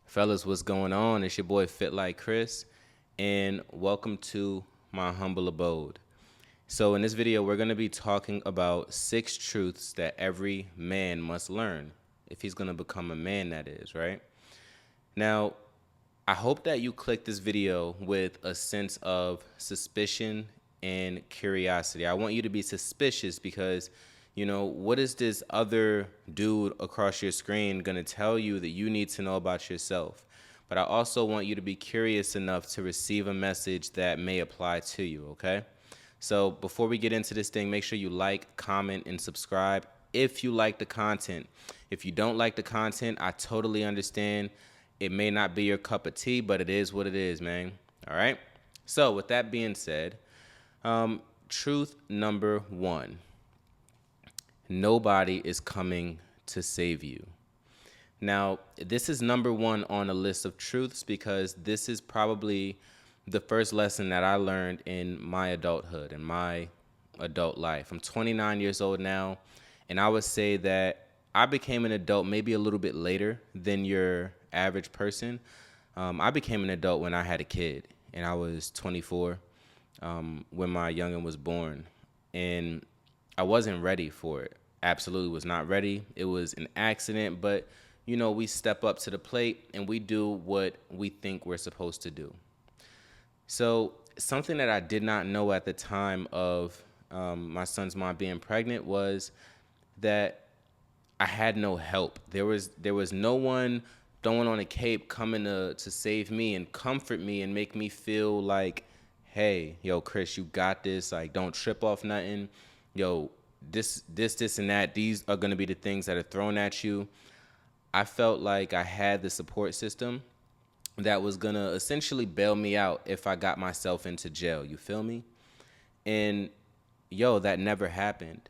Fellas, what's going on? It's your boy Fit Like Chris, and welcome to my humble abode. So, in this video, we're going to be talking about 6 truths that every man must learn if he's going to become a man, that is, right? Now, I hope that you click this video with a sense of suspicion and curiosity. I want you to be suspicious because, what is this other dude across your screen going to tell you that you need to know about yourself? But I also want you to be curious enough to receive a message that may apply to you, okay? So before we get into this thing, make sure you like, comment, and subscribe if you like the content. If you don't like the content, I totally understand. It may not be your cup of tea, but it is what it is, man. All right? So with that being said, truth number 1. Nobody is coming to save you. Now, this is number 1 on a list of truths because this is probably the first lesson that I learned in my adulthood, in my adult life. I'm 29 years old now, and I would say that I became an adult maybe a little bit later than your average person. I became an adult when I had a kid, and I was 24 when my youngin was born, and I wasn't ready for it. Absolutely was not ready. It was an accident, but we step up to the plate and we do what we think we're supposed to do. So something that I did not know at the time of my son's mom being pregnant was that I had no help. There was no one throwing on a cape coming to save me and comfort me and make me feel like, hey, yo, Chris, you got this. Like, don't trip off nothing. Yo, this, and that. These are gonna be the things that are thrown at you. I felt like I had the support system that was gonna essentially bail me out if I got myself into jail. You feel me? And that never happened.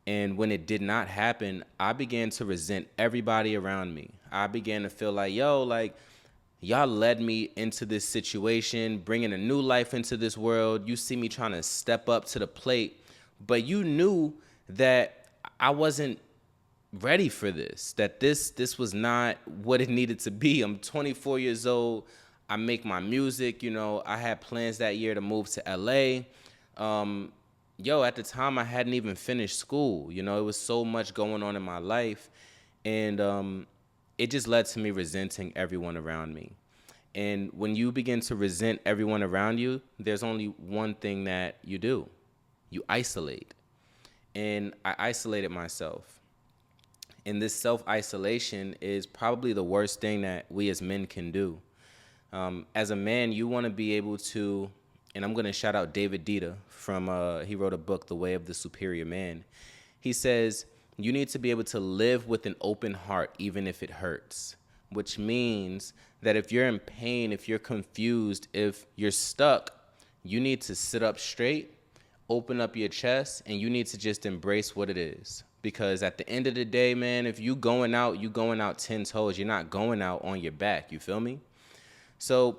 And when it did not happen, I began to resent everybody around me. I began to feel like, y'all led me into this situation, bringing a new life into this world. You see me trying to step up to the plate, but you knew that I wasn't ready for this, that this was not what it needed to be. I'm 24 years old. I make my music. I had plans that year to move to LA. At the time I hadn't even finished school. It was so much going on in my life, and it just led to me resenting everyone around me. And when you begin to resent everyone around you, there's only one thing that you do. You isolate. And I isolated myself. And this self-isolation is probably the worst thing that we as men can do. As a man, you want to be able to, and I'm going to shout out David Dita from, he wrote a book, The Way of the Superior Man. He says, you need to be able to live with an open heart, even if it hurts, which means that if you're in pain, if you're confused, if you're stuck, you need to sit up straight, open up your chest, and you need to just embrace what it is. Because at the end of the day, man, if you going out 10 toes. You're not going out on your back. You feel me? So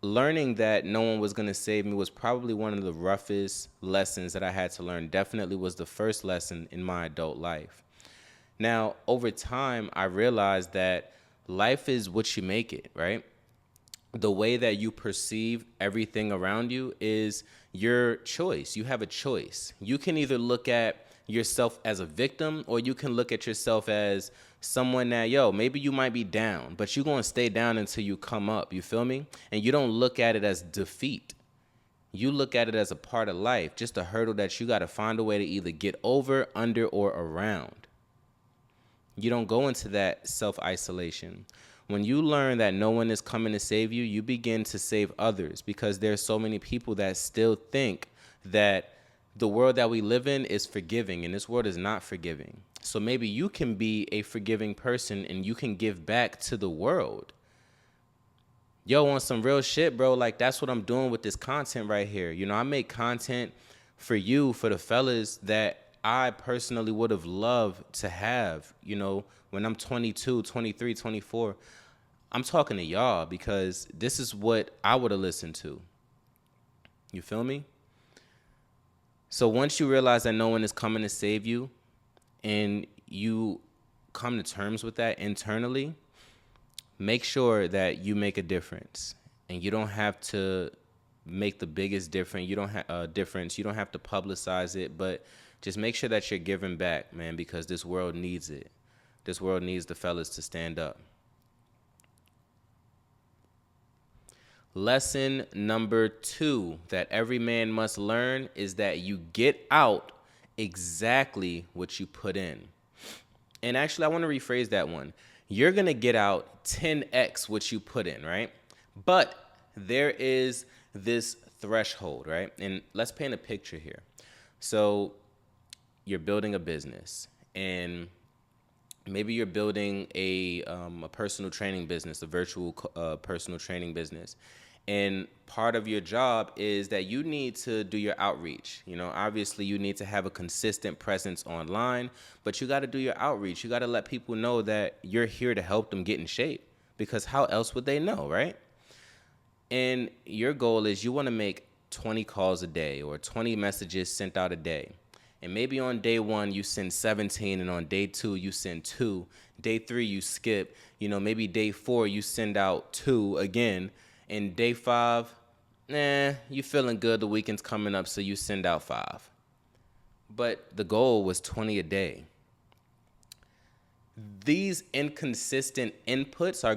learning that no one was going to save me was probably one of the roughest lessons that I had to learn. Definitely was the first lesson in my adult life. Now, over time, I realized that life is what you make it, right? The way that you perceive everything around you is your choice. You have a choice. You can either look at yourself as a victim, or you can look at yourself as someone that, maybe you might be down, but you're going to stay down until you come up. You feel me? And you don't look at it as defeat. You look at it as a part of life, just a hurdle that you got to find a way to either get over, under, or around. You don't go into that self-isolation. When you learn that no one is coming to save you, you begin to save others, because there's so many people that still think that the world that we live in is forgiving, and this world is not forgiving. So maybe you can be a forgiving person and you can give back to the world. On some real shit, bro, like that's what I'm doing with this content right here. I make content for you, for the fellas that I personally would have loved to have, when I'm 22, 23, 24. I'm talking to y'all because this is what I would have listened to. You feel me? So once you realize that no one is coming to save you and you come to terms with that internally, make sure that you make a difference, and you don't have to make the biggest difference. You don't have difference. You don't have to publicize it, but just make sure that you're giving back, man, because this world needs it. This world needs the fellas to stand up. Lesson number 2 that every man must learn is that you get out exactly what you put in. And actually, I want to rephrase that one. You're going to get out 10x what you put in, right? But there is this threshold, right? And let's paint a picture here. So you're building a business, and maybe you're building a personal training business, a virtual personal training business. And part of your job is that you need to do your outreach. You know, obviously you need to have a consistent presence online, but you got to do your outreach. You got to let people know that you're here to help them get in shape, because how else would they know, right? And your goal is you want to make 20 calls a day or 20 messages sent out a day. And maybe on day 1 you send 17, and on day 2 you send 2. Day 3 you skip. You know, maybe day 4 you send out 2 again. And day 5, you feeling good, the weekend's coming up, so you send out 5. But the goal was 20 a day. These inconsistent inputs are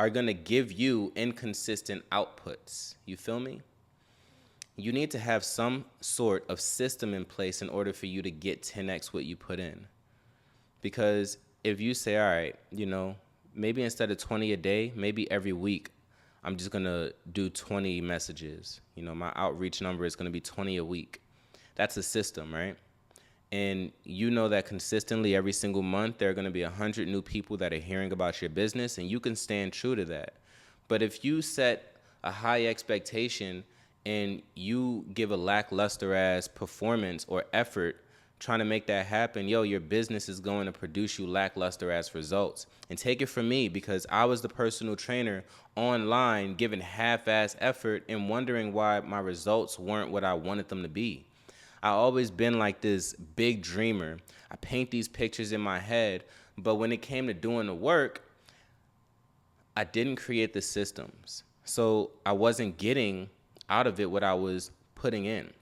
going to give you inconsistent outputs. You feel me? You need to have some sort of system in place in order for you to get 10x what you put in. Because if you say, all right, you know, maybe instead of 20 a day, maybe every week, I'm just going to do 20 messages. You know, my outreach number is going to be 20 a week. That's a system, right? And you know that consistently every single month, there are going to be 100 new people that are hearing about your business, and you can stand true to that. But if you set a high expectation and you give a lackluster ass performance or effort trying to make that happen, your business is going to produce you lackluster ass results. And take it from me, because I was the personal trainer online giving half-ass effort and wondering why my results weren't what I wanted them to be. I always been like this big dreamer. I paint these pictures in my head, but when it came to doing the work, I didn't create the systems. So I wasn't getting out of it what I was putting in.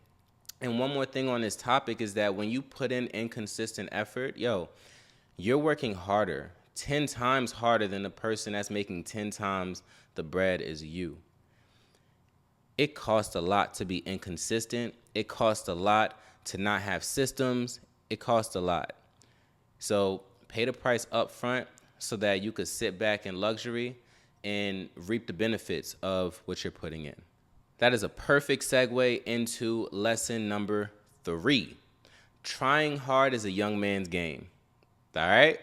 And one more thing on this topic is that when you put in inconsistent effort, you're working harder, 10 times harder than the person that's making 10 times the bread as you. It costs a lot to be inconsistent. It costs a lot to not have systems. It costs a lot. So pay the price up front so that you could sit back in luxury and reap the benefits of what you're putting in. That is a perfect segue into lesson number 3. Trying hard is a young man's game. All right?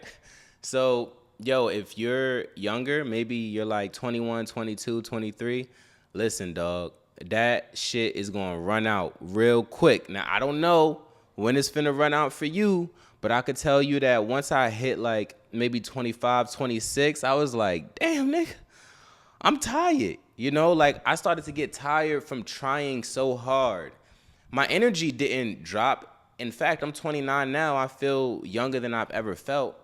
So, if you're younger, maybe you're like 21, 22, 23, listen, dog, that shit is going to run out real quick. Now, I don't know when it's finna run out for you, but I could tell you that once I hit like maybe 25, 26, I was like, damn, nigga, I'm tired. You know, like I started to get tired from trying so hard. My energy didn't drop. In fact, I'm 29 now. I feel younger than I've ever felt.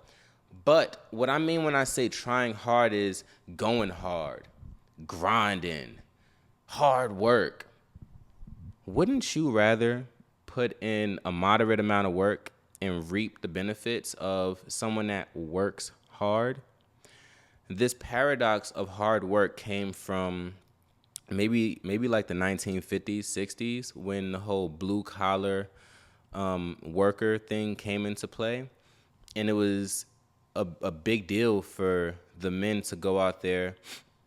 But what I mean when I say trying hard is going hard, grinding, hard work. Wouldn't you rather put in a moderate amount of work and reap the benefits of someone that works hard? This paradox of hard work came from maybe like the 1950s, 60s, when the whole blue collar worker thing came into play. And it was a big deal for the men to go out there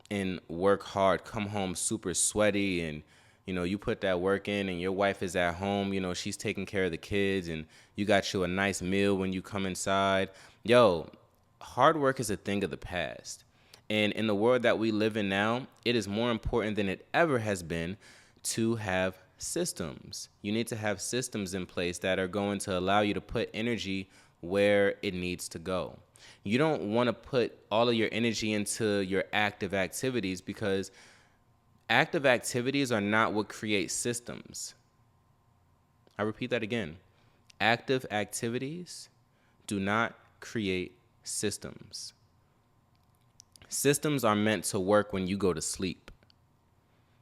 and work hard, come home super sweaty, and you put that work in, and your wife is at home, she's taking care of the kids, and you got you a nice meal when you come inside. Hard work is a thing of the past. And in the world that we live in now, it is more important than it ever has been to have systems. You need to have systems in place that are going to allow you to put energy where it needs to go. You don't want to put all of your energy into your active activities, because active activities are not what creates systems. I repeat that again. Active activities do not create systems. Systems are meant to work when you go to sleep.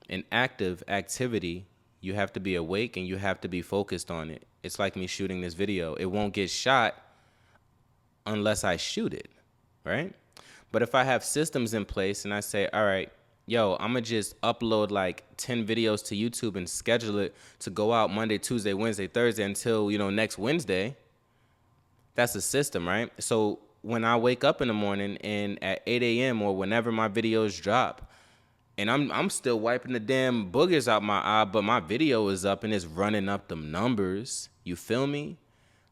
In active activity, you have to be awake and you have to be focused on it. It's like me shooting this video. It won't get shot unless I shoot it, right? But if I have systems in place and I say, all right, yo, I'm going to just upload like 10 videos to YouTube and schedule it to go out Monday, Tuesday, Wednesday, Thursday until, next Wednesday, that's a system, right? So when I wake up in the morning and at 8 a.m. or whenever my videos drop, and I'm still wiping the damn boogers out my eye, but my video is up and it's running up them numbers. You feel me?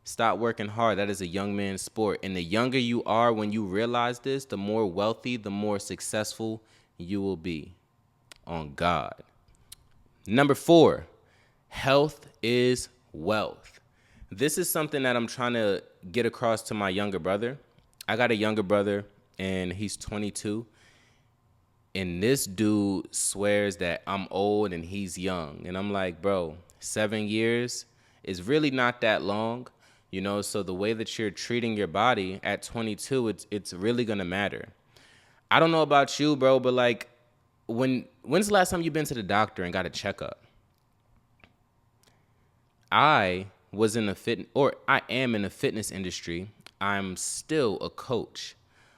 Stop working hard. That is a young man's sport. And the younger you are when you realize this, the more wealthy, the more successful you will be. On God. Number 4, health is wealth. This is something that I'm trying to get across to my younger brother. I got a younger brother and he's 22. And this dude swears that I'm old and he's young. And I'm like, bro, 7 years is really not that long. So the way that you're treating your body at 22, it's really going to matter. I don't know about you, bro, but like, when's the last time you've been to the doctor and got a checkup? I am in the fitness industry. I'm still a coach,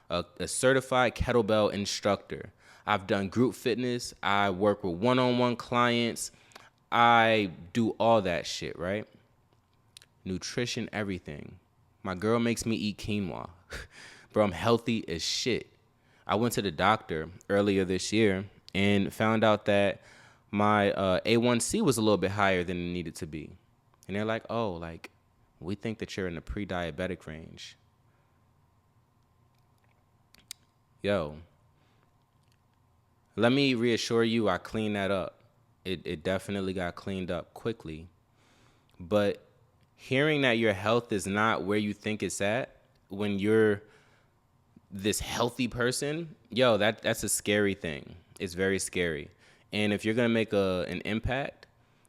a certified kettlebell instructor. I've done group fitness. I work with one-on-one clients. I do all that shit, right? Nutrition, everything. My girl makes me eat quinoa. Bro, I'm healthy as shit. I went to the doctor earlier this year and found out that my A1C was a little bit higher than it needed to be. And they're like, oh, like, we think that you're in the pre-diabetic range. Yo, let me reassure you, I cleaned that up. It definitely got cleaned up quickly. But hearing that your health is not where you think it's at when you're this healthy person, yo, that's a scary thing. It's very scary. And if you're going to make an impact,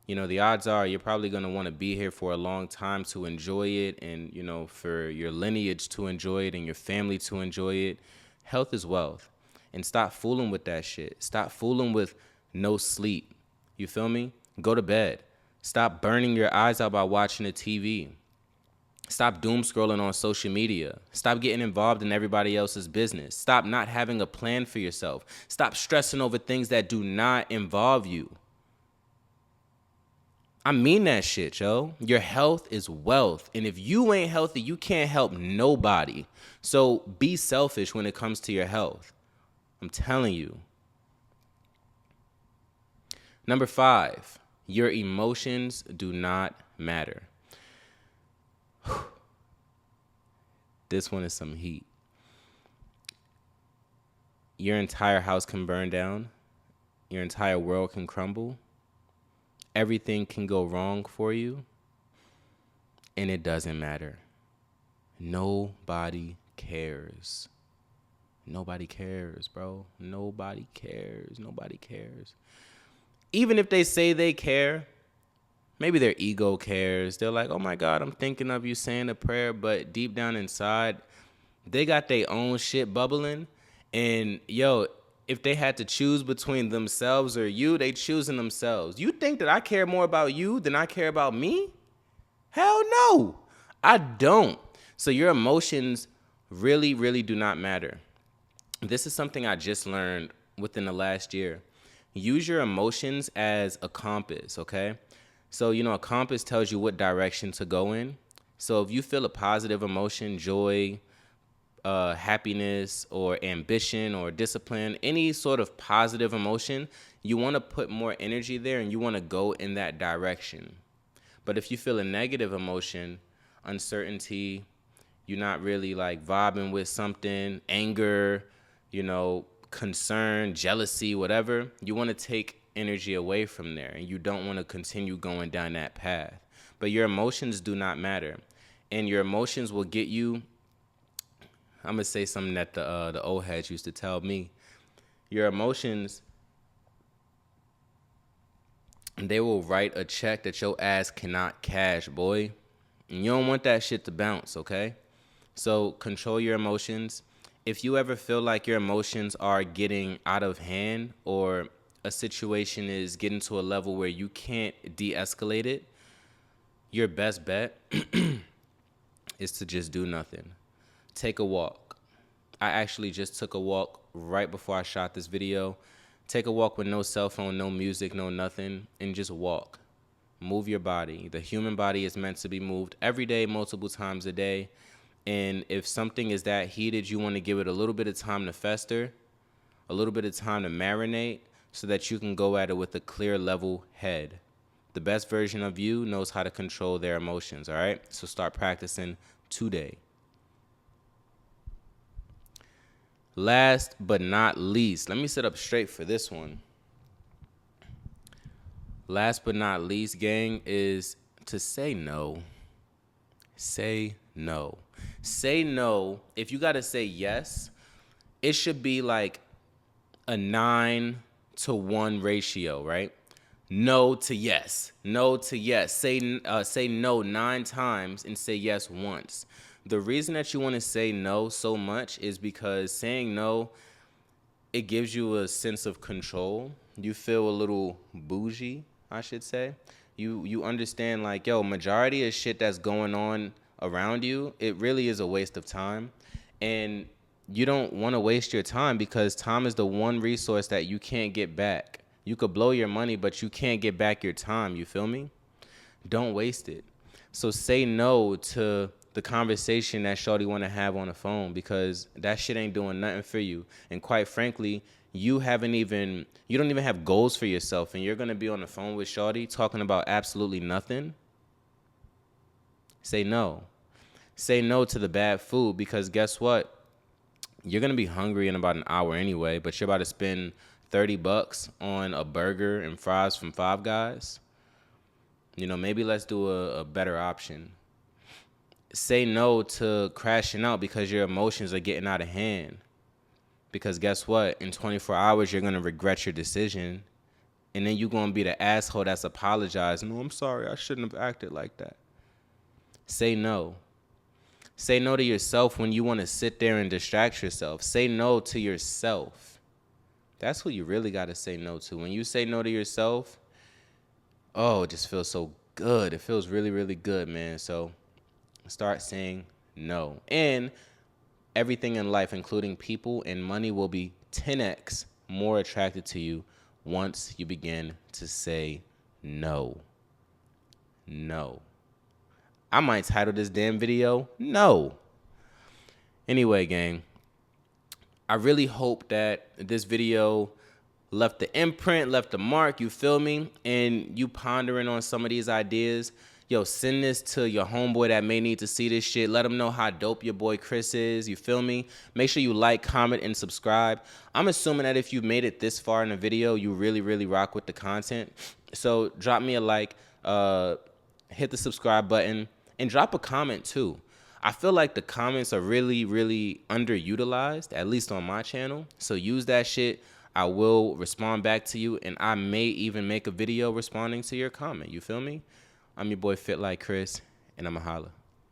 the odds are you're probably going to want to be here for a long time to enjoy it and, for your lineage to enjoy it and your family to enjoy it. Health is wealth. And stop fooling with that shit. Stop fooling with no sleep. You feel me? Go to bed. Stop burning your eyes out by watching the TV. Stop doom scrolling on social media. Stop getting involved in everybody else's business. Stop not having a plan for yourself. Stop stressing over things that do not involve you. I mean that shit, yo. Your health is wealth. And if you ain't healthy, you can't help nobody. So be selfish when it comes to your health. I'm telling you. Number 5, your emotions do not matter. This one is some heat. Your entire house can burn down. Your entire world can crumble. Everything can go wrong for you. And it doesn't matter. Nobody cares. Nobody cares, bro. Nobody cares. Nobody cares. Even if they say they care, maybe their ego cares. They're like, oh my God, I'm thinking of you saying a prayer. But deep down inside, they got their own shit bubbling. And yo, if they had to choose between themselves or you, they choosing themselves. You think that I care more about you than I care about me? Hell no, I don't. So your emotions really, really do not matter. This is something I just learned within the last year. Use your emotions as a compass, okay? So, a compass tells you what direction to go in. So if you feel a positive emotion, joy, happiness, or ambition, or discipline, any sort of positive emotion, you want to put more energy there and you want to go in that direction. But if you feel a negative emotion, uncertainty, you're not really like vibing with something, anger, concern, jealousy, whatever, you want to take energy away from there and you don't want to continue going down that path. But your emotions do not matter. And your emotions will get you, I'm going to say something that the old heads used to tell me. Your emotions, they will write a check that your ass cannot cash, boy. And you don't want that shit to bounce, okay? So control your emotions. If you ever feel like your emotions are getting out of hand or a situation is getting to a level where you can't de-escalate it, your best bet is to just do nothing. Take a walk. I actually just took a walk right before I shot this video. Take a walk with no cell phone, no music, no nothing, and just walk. Move your body. The human body is meant to be moved every day, multiple times a day. And if something is that heated, you want to give it a little bit of time to fester, a little bit of time to marinate, so that you can go at it with a clear, level head. The best version of you knows how to control their emotions, all right? So start practicing today. Last but not least, let me sit up straight for this one. Last but not least, gang, is to say no. Say no. Say no. If you got to say yes, it should be like a 9-to-1 ratio, right? No to yes. No to yes. Say no 9 times and say yes once. The reason that you want to say no so much is because saying no, it gives you a sense of control. You feel a little bougie, I should say. You understand, like, yo, majority of shit that's going on around you, it really is a waste of time. And you don't want to waste your time because time is the one resource that you can't get back. You could blow your money, but you can't get back your time. You feel me? Don't waste it. So say no to the conversation that shorty want to have on the phone because that shit ain't doing nothing for you. And quite frankly, you don't even have goals for yourself, and you're going to be on the phone with shorty talking about absolutely nothing. Say no. Say no to the bad food because guess what? You're going to be hungry in about an hour anyway, but you're about to spend $30 on a burger and fries from Five Guys. You know, maybe let's do a better option. Say no to crashing out because your emotions are getting out of hand. Because guess what? In 24 hours, you're going to regret your decision. And then you're going to be the asshole that's apologizing. No, I'm sorry. I shouldn't have acted like that. Say no. Say no to yourself when you want to sit there and distract yourself. Say no to yourself. That's who you really got to say no to. When you say no to yourself, oh, it just feels so good. It feels really, really good, man. So start saying no. And everything in life, including people and money, will be 10x more attracted to you once you begin to say no. No. I might title this damn video, No. Anyway, gang, I really hope that this video left the imprint, left the mark, you feel me? And you pondering on some of these ideas. Yo, send this to your homeboy that may need to see this shit. Let him know how dope your boy Chris is. You feel me? Make sure you like, comment, and subscribe. I'm assuming that if you made it this far in the video, you really, really rock with the content. So drop me a like, hit the subscribe button, and drop a comment too. I feel like the comments are really, really underutilized, at least on my channel. So use that shit. I will respond back to you, and I may even make a video responding to your comment. You feel me? I'm your boy Fit Like Chris, and I'ma holla.